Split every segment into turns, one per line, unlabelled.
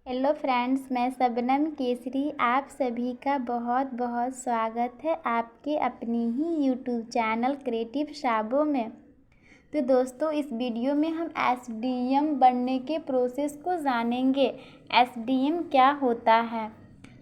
Hello friends, मैं शबनम केसरी आप सभी का बहुत बहुत स्वागत है आपके अपनी ही यूट्यूब चैनल क्रिएटिव शाबो में। तो दोस्तों, इस वीडियो में हम एसडीएम बनने के प्रोसेस को जानेंगे। एसडीएम क्या होता है?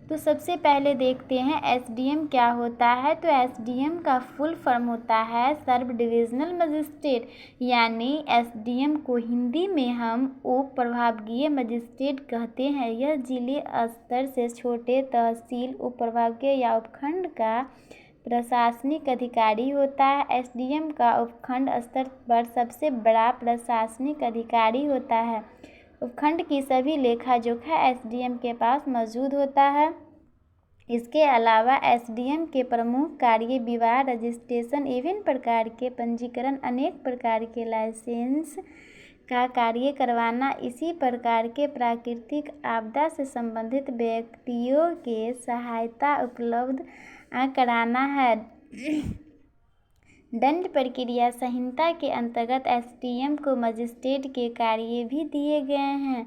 तो सबसे पहले देखते हैं एसडीएम क्या होता है। तो एसडीएम का फुल फॉर्म होता है सब डिविजनल मजिस्ट्रेट, यानी एसडीएम को हिंदी में हम उप प्रभागीय मजिस्ट्रेट कहते हैं। यह जिले स्तर से छोटे तहसील, उप प्रभागीय या उपखंड का प्रशासनिक अधिकारी होता है। एसडीएम का उपखंड स्तर पर सबसे बड़ा प्रशासनिक अधिकारी होता है। उपखंड की सभी लेखा जोखा एसडीएम के पास मौजूद होता है। इसके अलावा एसडीएम के प्रमुख कार्य विवाह, रजिस्ट्रेशन, विभिन्न प्रकार के पंजीकरण, अनेक प्रकार के लाइसेंस का कार्य करवाना, इसी प्रकार के प्राकृतिक आपदा से संबंधित व्यक्तियों के सहायता उपलब्ध कराना है। दंड प्रक्रिया संहिता के अंतर्गत एसडीएम को मजिस्ट्रेट के कार्य भी दिए गए हैं।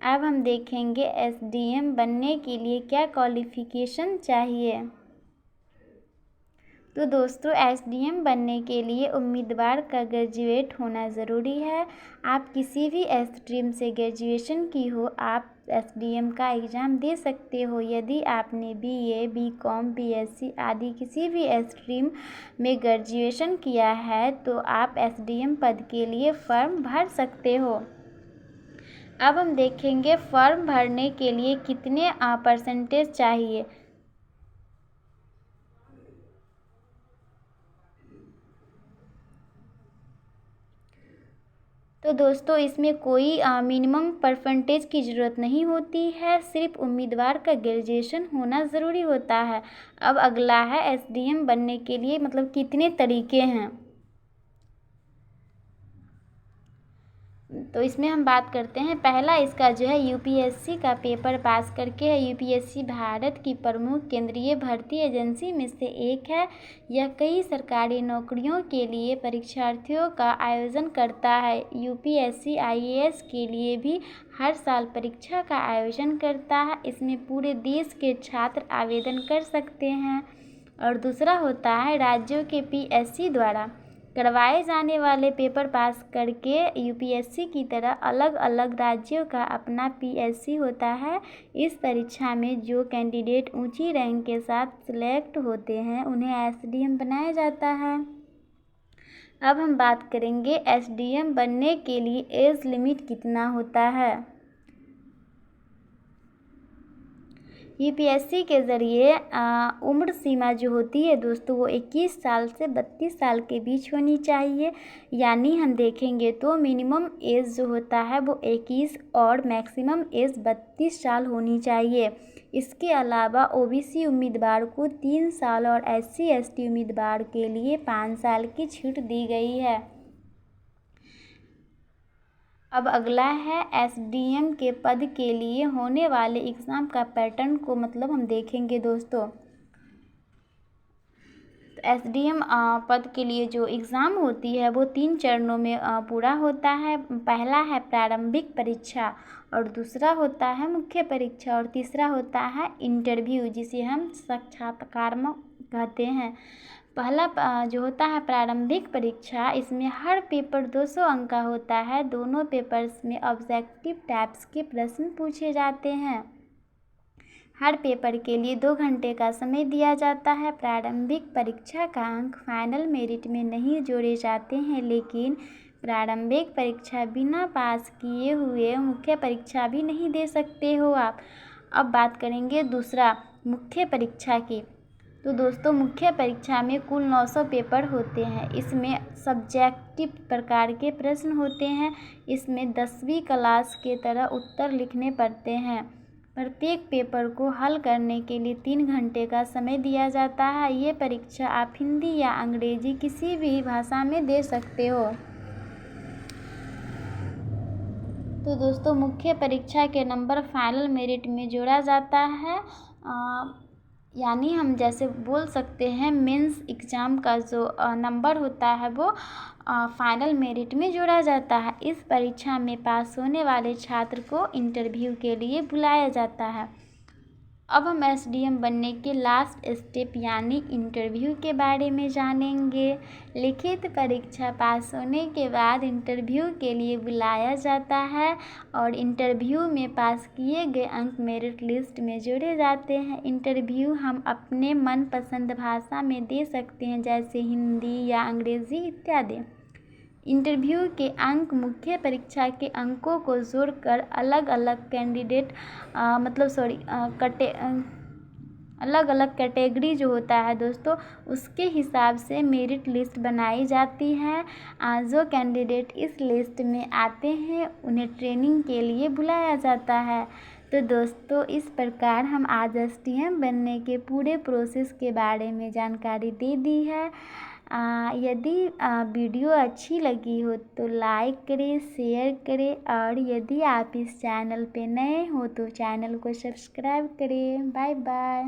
अब हम देखेंगे एसडीएम बनने के लिए क्या क्वालिफिकेशन चाहिए। तो दोस्तों, एसडीएम बनने के लिए उम्मीदवार का ग्रेजुएट होना ज़रूरी है। आप किसी भी स्ट्रीम से ग्रेजुएशन की हो, आप एसडीएम का एग्ज़ाम दे सकते हो। यदि आपने बीए, बीकॉम, बीएससी आदि किसी भी स्ट्रीम में ग्रेजुएशन किया है तो आप एसडीएम पद के लिए फॉर्म भर सकते हो। अब हम देखेंगे फॉर्म भरने के लिए कितने परसेंटेज चाहिए। तो दोस्तों, इसमें कोई मिनिमम परसेंटेज की ज़रूरत नहीं होती है, सिर्फ उम्मीदवार का ग्रेजुएशन होना ज़रूरी होता है। अब अगला है एसडीएम बनने के लिए मतलब कितने तरीके हैं। तो इसमें हम बात करते हैं, पहला इसका जो है यूपीएससी का पेपर पास करके है। यूपीएससी भारत की प्रमुख केंद्रीय भर्ती एजेंसी में से एक है। यह कई सरकारी नौकरियों के लिए परीक्षार्थियों का आयोजन करता है। यूपीएससी आईएएस के लिए भी हर साल परीक्षा का आयोजन करता है। इसमें पूरे देश के छात्र आवेदन कर सकते हैं। और दूसरा होता है राज्यों के पीएससी द्वारा करवाए जाने वाले पेपर पास करके यूपीएससी की तरह अलग अलग राज्यों का अपना पीएससी होता है। इस परीक्षा में जो कैंडिडेट ऊंची रैंक के साथ सिलेक्ट होते हैं उन्हें एसडीएम बनाया जाता है। अब हम बात करेंगे एसडीएम बनने के लिए एज लिमिट कितना होता है। यूपीएससी के ज़रिए उम्र सीमा जो होती है दोस्तों वो 21 साल से 32 साल के बीच होनी चाहिए। यानी हम देखेंगे तो मिनिमम एज जो होता है वो 21 और मैक्सिमम एज 32 साल होनी चाहिए। इसके अलावा ओबीसी उम्मीदवार को 3 साल और एससी एसटी उम्मीदवार के लिए 5 साल की छूट दी गई है। अब अगला है एसडीएम के पद के लिए होने वाले एग्ज़ाम का पैटर्न को मतलब हम देखेंगे दोस्तों। तो एसडीएम पद के लिए जो एग्ज़ाम होती है वो 3 चरणों में पूरा होता है। पहला है प्रारंभिक परीक्षा, और दूसरा होता है मुख्य परीक्षा, और तीसरा होता है इंटरव्यू जिसे हम साक्षात्कार कहते हैं। पहला जो होता है प्रारंभिक परीक्षा, इसमें हर पेपर 200 अंक का होता है। दोनों पेपर्स में ऑब्जेक्टिव टाइप्स के प्रश्न पूछे जाते हैं। हर पेपर के लिए 2 घंटे का समय दिया जाता है। प्रारंभिक परीक्षा का अंक फाइनल मेरिट में नहीं जोड़े जाते हैं, लेकिन प्रारंभिक परीक्षा बिना पास किए हुए मुख्य परीक्षा भी नहीं दे सकते हो आप। अब बात करेंगे दूसरा मुख्य परीक्षा की। तो दोस्तों, मुख्य परीक्षा में कुल 900 पेपर होते हैं। इसमें सब्जेक्टिव प्रकार के प्रश्न होते हैं। इसमें 10वीं क्लास के तरह उत्तर लिखने पड़ते हैं। प्रत्येक पेपर को हल करने के लिए 3 घंटे का समय दिया जाता है। ये परीक्षा आप हिंदी या अंग्रेजी किसी भी भाषा में दे सकते हो। तो दोस्तों, मुख्य परीक्षा के नंबर फाइनल मेरिट में जोड़ा जाता है। यानी हम जैसे बोल सकते हैं मेंस एग्ज़ाम का जो नंबर होता है वो फाइनल मेरिट में जोड़ा जाता है। इस परीक्षा में पास होने वाले छात्र को इंटरव्यू के लिए बुलाया जाता है। अब हम एसडीएम बनने के लास्ट स्टेप यानी इंटरव्यू के बारे में जानेंगे। लिखित परीक्षा पास होने के बाद इंटरव्यू के लिए बुलाया जाता है और इंटरव्यू में पास किए गए अंक मेरिट लिस्ट में जोड़े जाते हैं। इंटरव्यू हम अपने मनपसंद भाषा में दे सकते हैं, जैसे हिंदी या अंग्रेज़ी इत्यादि। इंटरव्यू के अंक मुख्य परीक्षा के अंकों को जोड़कर अलग अलग कैटेगरी जो होता है दोस्तों, उसके हिसाब से मेरिट लिस्ट बनाई जाती है। जो कैंडिडेट इस लिस्ट में आते हैं उन्हें ट्रेनिंग के लिए बुलाया जाता है। तो दोस्तों इस प्रकार हम आज एसडीएम बनने के पूरे प्रोसेस के बारे में जानकारी दे दी है। यदि वीडियो अच्छी लगी हो तो लाइक करें, शेयर करें और यदि आप इस चैनल पे नए हो तो चैनल को सब्सक्राइब करें। Bye bye.